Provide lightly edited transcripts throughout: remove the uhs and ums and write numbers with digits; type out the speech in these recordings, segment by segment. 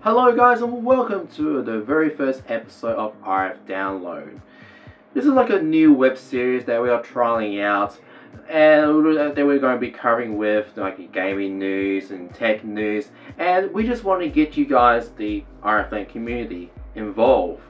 Hello guys and welcome to the very first episode of RF Download. This is like a new web series that we are trialing out and that we're going to be covering with like gaming news and tech news, and we just want to get you guys, the RFLAN community, involved.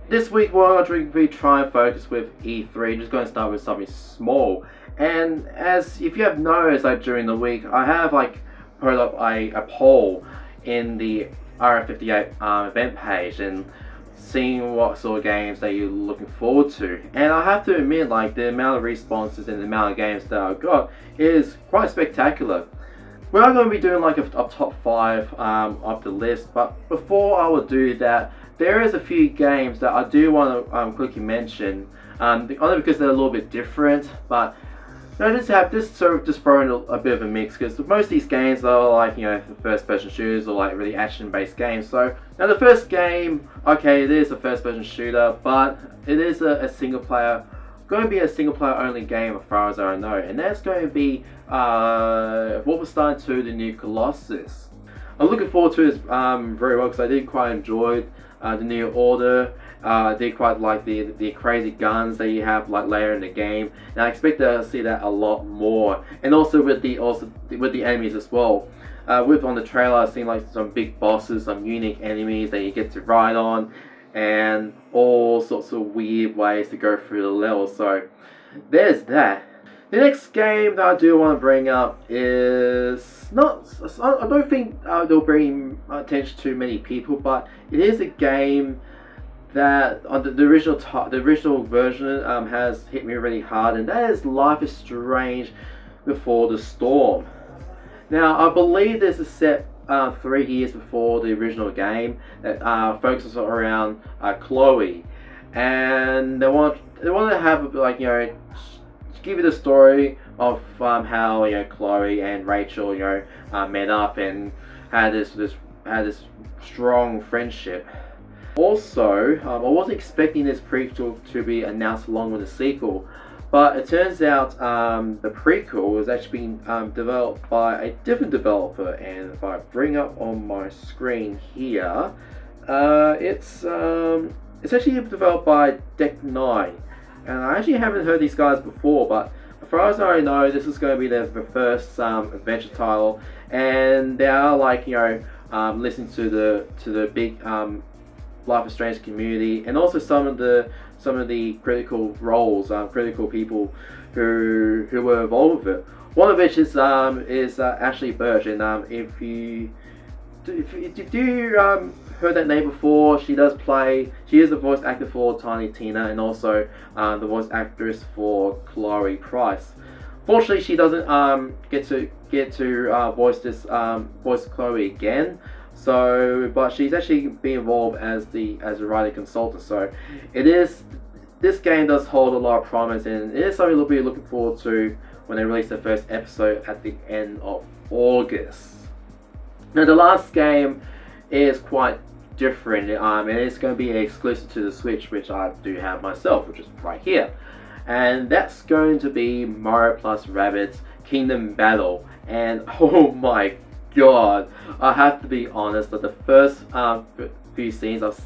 This week we're going to be trying to focus with E3, just going to start with something small. And as if you have noticed, like during the week, I have put up a poll in the RF58 event page and seeing what sort of games that you're looking forward to. And I have to admit, like, the amount of responses and the amount of games that I've got is quite spectacular. We are going to be doing like a top 5 of the list, but before I will do that, there is a few games that I do want to quickly mention, only because they're a little bit different, but I just have this sort of just throwing a bit of a mix, because most of these games are like, you know, first person shooters or like really action based games. So now the first game, okay, it is a first person shooter, but it is a single player, going to be a single player only game as far as I know, and that's going to be Wolfenstein 2, the new Colossus. I'm looking forward to this very well, because I did quite enjoy the New Order. I did quite like the crazy guns that you have like later in the game, and I expect to see that a lot more. And also with the enemies as well. On the trailer, I've seen like some big bosses, some unique enemies that you get to ride on, and all sorts of weird ways to go through the level. So there's that. The next game that I do want to bring up is not. I don't think they'll bring attention to many people, but it is a game that on the original version has hit me really hard, and that is Life is Strange Before the Storm. Now I believe this is set 3 years before the original game that focuses around Chloe, and they want to have, like, you know, give you the story of how, you know, Chloe and Rachel, you know, met up and had this strong friendship. Also, I wasn't expecting this prequel to be announced along with the sequel, but it turns out the prequel was actually being developed by a different developer. And if I bring up on my screen here, it's actually developed by Deck 9. And I actually haven't heard these guys before, but as far as I know, this is going to be their first adventure title, and they are, like, you know, listening to the big Life is Strange community, and also some of the critical roles, critical people who were involved with it. One of which is Ashley Burch, and if you heard that name before, she is the voice actor for Tiny Tina, and also the voice actress for Chloe Price. Fortunately, she doesn't get to voice Chloe again. So, but she's actually been involved as a writing consultant. So, this game does hold a lot of promise, and it is something we'll be looking forward to when they release the first episode at the end of August. Now, the last game is quite different, and it's going to be exclusive to the Switch, which I do have myself, which is right here, and that's going to be Mario plus Rabbids Kingdom Battle. And oh my god, I have to be honest that the first few scenes I've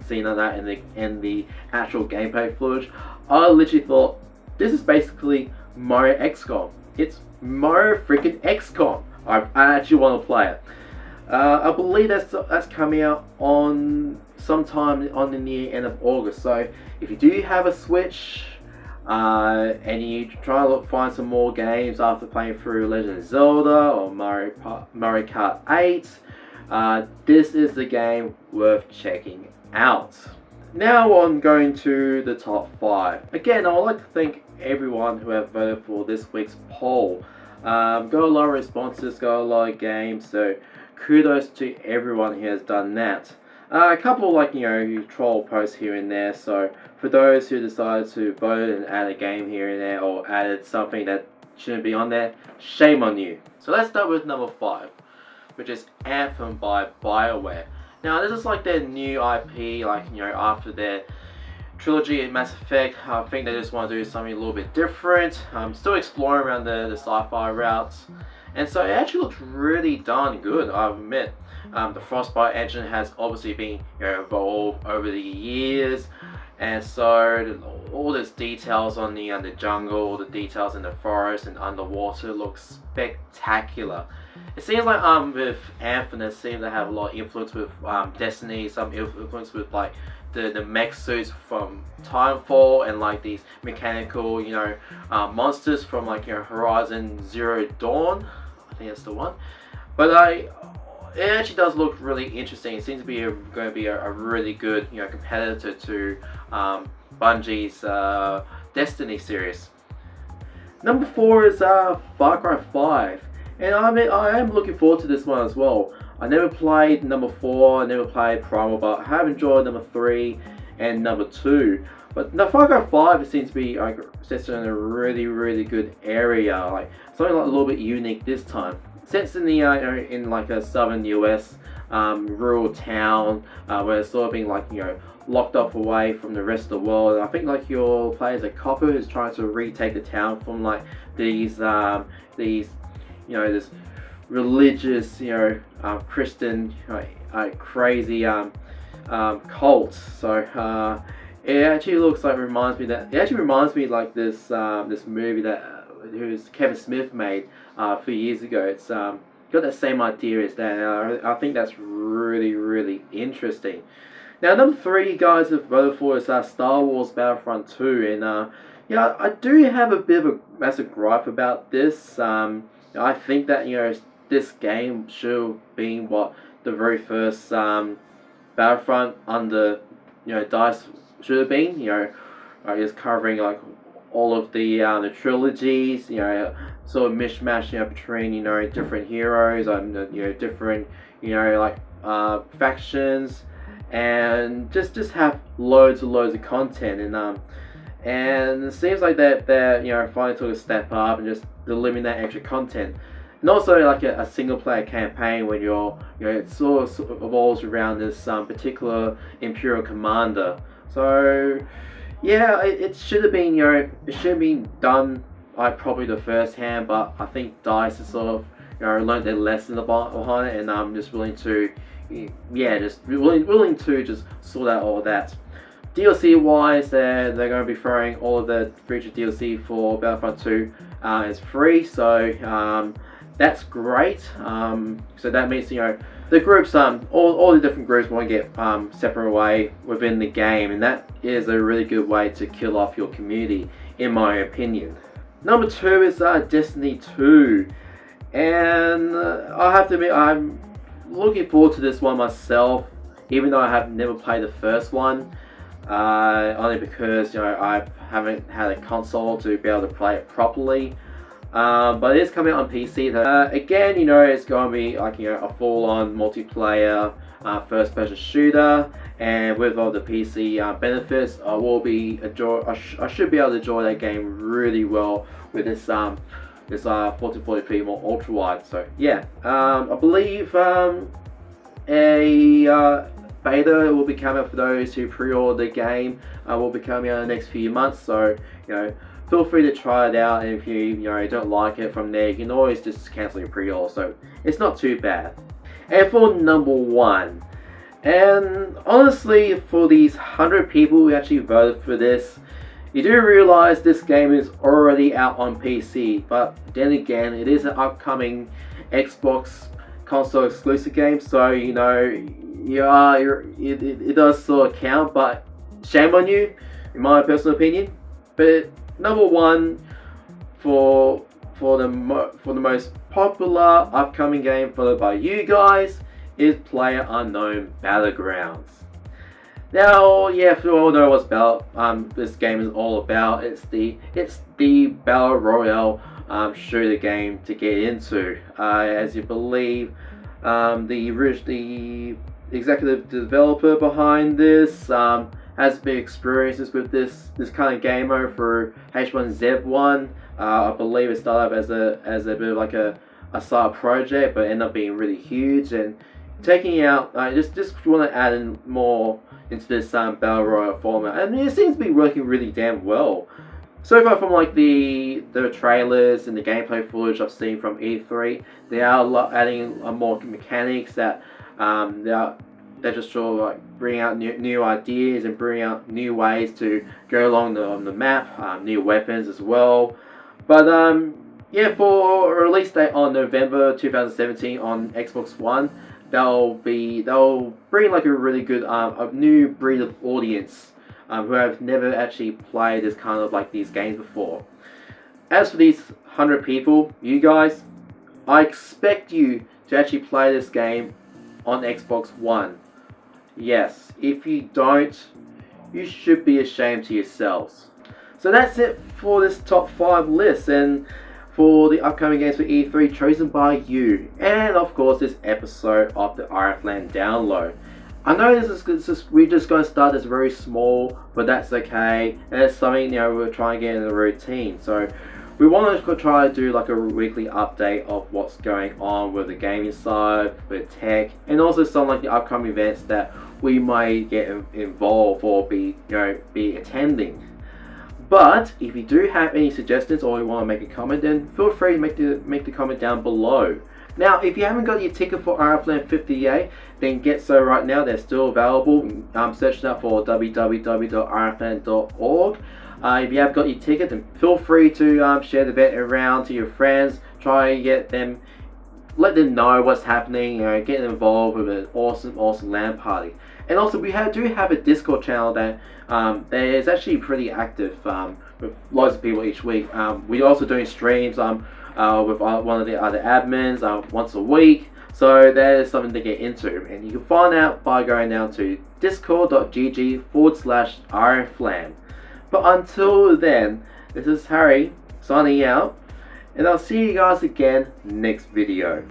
seen on that in the actual gameplay footage, I literally thought, this is basically Mario XCOM. It's Mario freaking XCOM. I actually want to play it. I believe that's coming out on sometime on the near end of August. So if you do have a Switch, and you try to find some more games after playing through Legend of Zelda or Mario Kart 8, this is the game worth checking out. Now on going to the top 5. Again, I would like to thank everyone who have voted for this week's poll. Got a lot of responses, got a lot of games, so kudos to everyone who has done that. A couple, like, you know, troll posts here and there, so for those who decided to vote and add a game here and there, or added something that shouldn't be on there, shame on you. So let's start with number 5, which is Anthem by BioWare. Now, this is like their new IP, like, you know, after their trilogy in Mass Effect. I think they just want to do something a little bit different. Still exploring around the sci-fi routes, and so it actually looks really darn good, I admit. The Frostbite engine has obviously been evolved over the years, and so all these details on the jungle, the details in the forest and underwater look spectacular. It seems like with Anthem, it seems to have a lot of influence with Destiny, some influence with like the mech suits from Timefall, and like these mechanical monsters from like Horizon Zero Dawn. I think that's the one. But it actually does look really interesting. It seems to be going to be a really good competitor to Bungie's Destiny series. Number 4 is Far Cry 5, and I am looking forward to this one as well. I never played number 4, I never played Primal, but I have enjoyed number 3 and number 2. But the Far Cry 5 it seems to be set in a really good area, like something like a little bit unique this time. Sets in the in like a southern US rural town where it's sort of being like locked off away from the rest of the world. And I think like your player is a copper who's trying to retake the town from like these this religious Christian crazy cults. So it actually looks like reminds me like this this movie that who's Kevin Smith made a few years ago. It's got the same idea as that, and I think that's really interesting. Now, number 3 you guys have voted for is Star Wars Battlefront 2, and I do have a bit of a massive gripe about this. I think that this game should have been what the very first Battlefront under DICE should have been. Just covering like all of the trilogies, sort of mishmash, between different heroes and different factions, and just have loads of content, and it seems like they're finally took a step up and just delivering that extra content. And also like a single player campaign when it sort of evolves around this particular Imperial commander. So yeah, it should have been done like probably the first hand, but I think DICE has sort of learned their lesson behind it, and I'm just willing to willing to just sort out all of that. DLC wise, they're going to be throwing all of the featured DLC for Battlefront 2 is free, so that's great. So that means the groups, all the different groups want to get separate away within the game, and that is a really good way to kill off your community, in my opinion. Number 2 is Destiny 2, and I have to admit I'm looking forward to this one myself, even though I have never played the first one, only because I haven't had a console to be able to play it properly. But it is coming out on PC. Again, it's going to be like a full-on multiplayer first-person shooter, and with all the PC benefits, I should be able to enjoy that game really well with this 1440p more ultra wide. So yeah, I believe a beta will be coming out for those who pre-order the game. Will be coming out in the next few months. So feel free to try it out, and if you don't like it from there, you can always just cancel your pre-order, so it's not too bad. And for number 1, and honestly, for these 100 people who actually voted for this, you do realize this game is already out on PC, but then again, it is an upcoming Xbox console exclusive game, so it does sort of count, but shame on you, in my personal opinion. But number 1 for the most popular upcoming game followed by you guys is PlayerUnknown Battlegrounds. Now, yeah, if you all know what this game is all about, it's the battle royale shooter game to get into. As you believe, the executive developer behind this has big experiences with this kind of game mode for H1Z1. I believe it started up as a bit of like a side project, but ended up being really huge, and taking out, just want to add in more into this Battle Royale format, and it seems to be working really damn well. So far, from like the trailers and the gameplay footage I've seen from E3, they are adding more mechanics that they're just sort of like bring out new ideas and bring out new ways to go along the map, new weapons as well. But yeah, for a release date on November 2017 on Xbox One, they'll bring like a really good a new breed of audience who have never actually played this kind of like these games before. As for these 100 people, you guys, I expect you to actually play this game on Xbox One. Yes, if you don't, you should be ashamed to yourselves. So that's it for this top 5 list, and for the upcoming games for E3 chosen by you, and of course this episode of the RFLAN download. I know we're just going to start this very small, but that's okay, and it's something we're trying to get in the routine. So we want to try to do like a weekly update of what's going on with the gaming side, with tech, and also some like the upcoming events that we might get involved or be attending. But if you do have any suggestions or you want to make a comment, then feel free to make the comment down below. Now, if you haven't got your ticket for RFLAN 58, then get so right now. They're still available. Search that for www.rflan.org. If you have got your ticket, then feel free to share the event around to your friends. Try and let them know what's happening. Get involved with an awesome LAN party. And also, we do have a Discord channel that is actually pretty active with loads of people each week. We're also doing streams with one of the other admins once a week. So there's something to get into, and you can find out by going down to discord.gg/RFLAN. But until then, this is Harry signing out, and I'll see you guys again next video.